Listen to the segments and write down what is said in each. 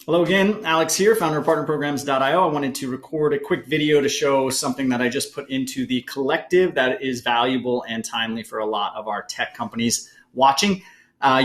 Hello again, Alex here, founder of partnerprograms.io. I wanted to record a quick video to show something that I just put into the collective that is valuable and timely for a lot of our tech companies watching.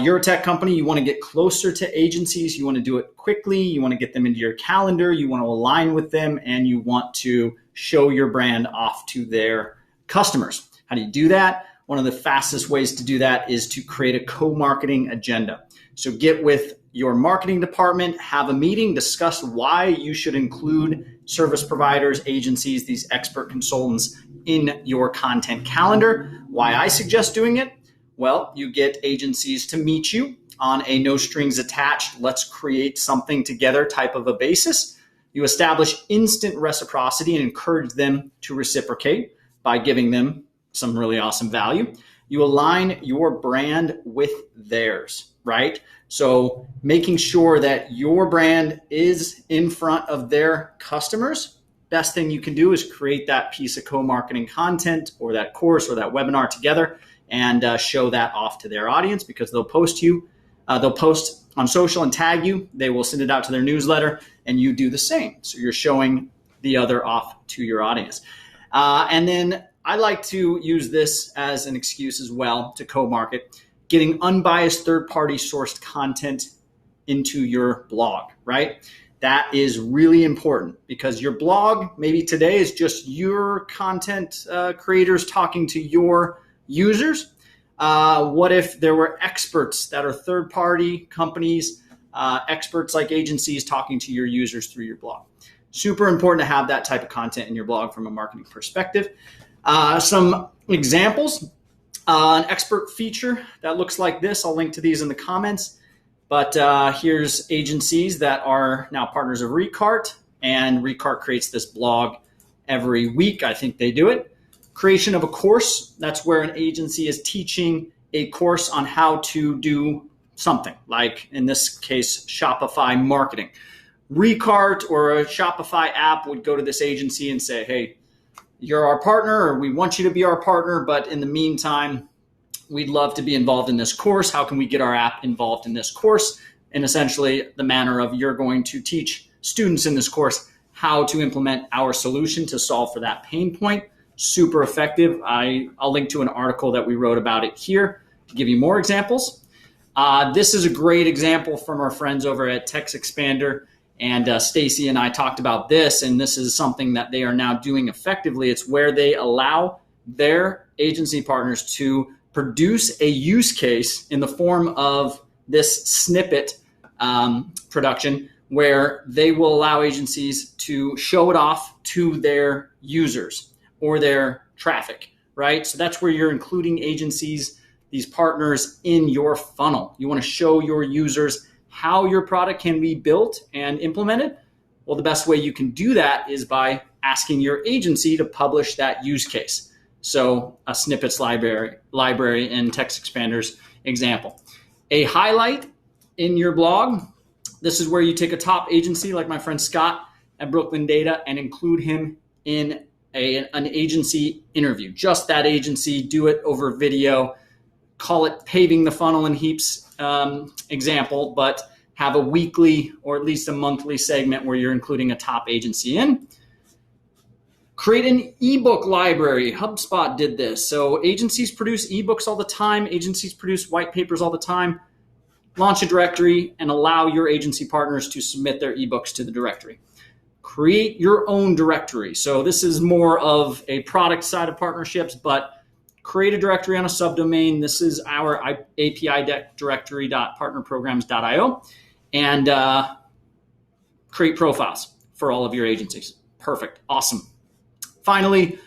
You're a tech company, you want to get closer to agencies, you want to do it quickly, you want to get them into your calendar, you want to align with them, and you want to show your brand off to their customers. How do you do that? One of the fastest ways to do that is to create a co-marketing agenda. So get with your marketing department, have a meeting, discuss why you should include service providers, agencies, these expert consultants in your content calendar. Why I suggest doing it? Well, you get agencies to meet you on a no strings attached, let's create something together type of a basis. You establish instant reciprocity and encourage them to reciprocate by giving them some really awesome value. You align your brand with theirs, right? So making sure that your brand is in front of their customers, best thing you can do is create that piece of co-marketing content or that course or that webinar together and show that off to their audience, because they'll post on social and tag you. They will send it out to their newsletter and you do the same. So you're showing the other off to your audience. And then I like to use this as an excuse as well to co-market, getting unbiased third-party sourced content into your blog, right? That is really important because your blog maybe today is just your content creators talking to your users. What if there were experts that are third-party companies, experts like agencies talking to your users through your blog? Super important to have that type of content in your blog from a marketing perspective. Some examples, an expert feature that looks like this. I'll link to these in the comments. But here's agencies that are now partners of Recart, and Recart creates this blog every week. I think they do it. Creation of a course. That's where an agency is teaching a course on how to do something, like in this case, Shopify marketing. Recart or a Shopify app would go to this agency and say, hey, you're our partner, or we want you to be our partner, but in the meantime, we'd love to be involved in this course. How can we get our app involved in this course? And essentially the manner of you're going to teach students in this course how to implement our solution to solve for that pain point. Super effective. I'll link to an article that we wrote about it here to give you more examples. This is a great example from our friends over at Text Expander. And Stacy and I talked about this, and this is something that they are now doing effectively. It's where they allow their agency partners to produce a use case in the form of this snippet production, where they will allow agencies to show it off to their users or their traffic, right? So that's where you're including agencies, these partners in your funnel. You want to show your users how your product can be built and implemented. Well, the best way you can do that is by asking your agency to publish that use case. So a snippets library in Text Expander's example. A highlight in your blog. This is where you take a top agency like my friend Scott at Brooklyn Data and include him in an agency interview. Just that agency, do it over video. Call it paving the funnel in heaps example, but have a weekly or at least a monthly segment where you're including a top agency in. Create an ebook library. HubSpot did this. So agencies produce ebooks all the time. Agencies produce white papers all the time. Launch a directory and allow your agency partners to submit their ebooks to the directory. Create your own directory. So this is more of a product side of partnerships, but create a directory on a subdomain. This is our API directory.partnerprograms.io, and create profiles for all of your agencies. Perfect. Awesome. Finally,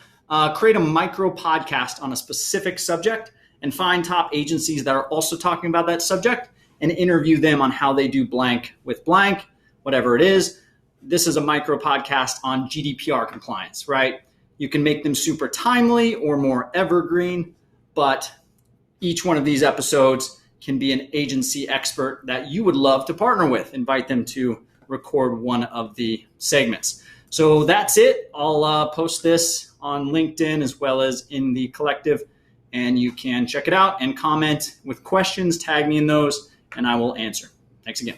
create a micro podcast on a specific subject and find top agencies that are also talking about that subject and interview them on how they do blank with blank, whatever it is. This is a micro podcast on GDPR compliance, right? You can make them super timely or more evergreen, but each one of these episodes can be an agency expert that you would love to partner with. Invite them to record one of the segments. So that's it. I'll post this on LinkedIn as well as in the collective, and you can check it out and comment with questions, tag me in those, and I will answer. Thanks again.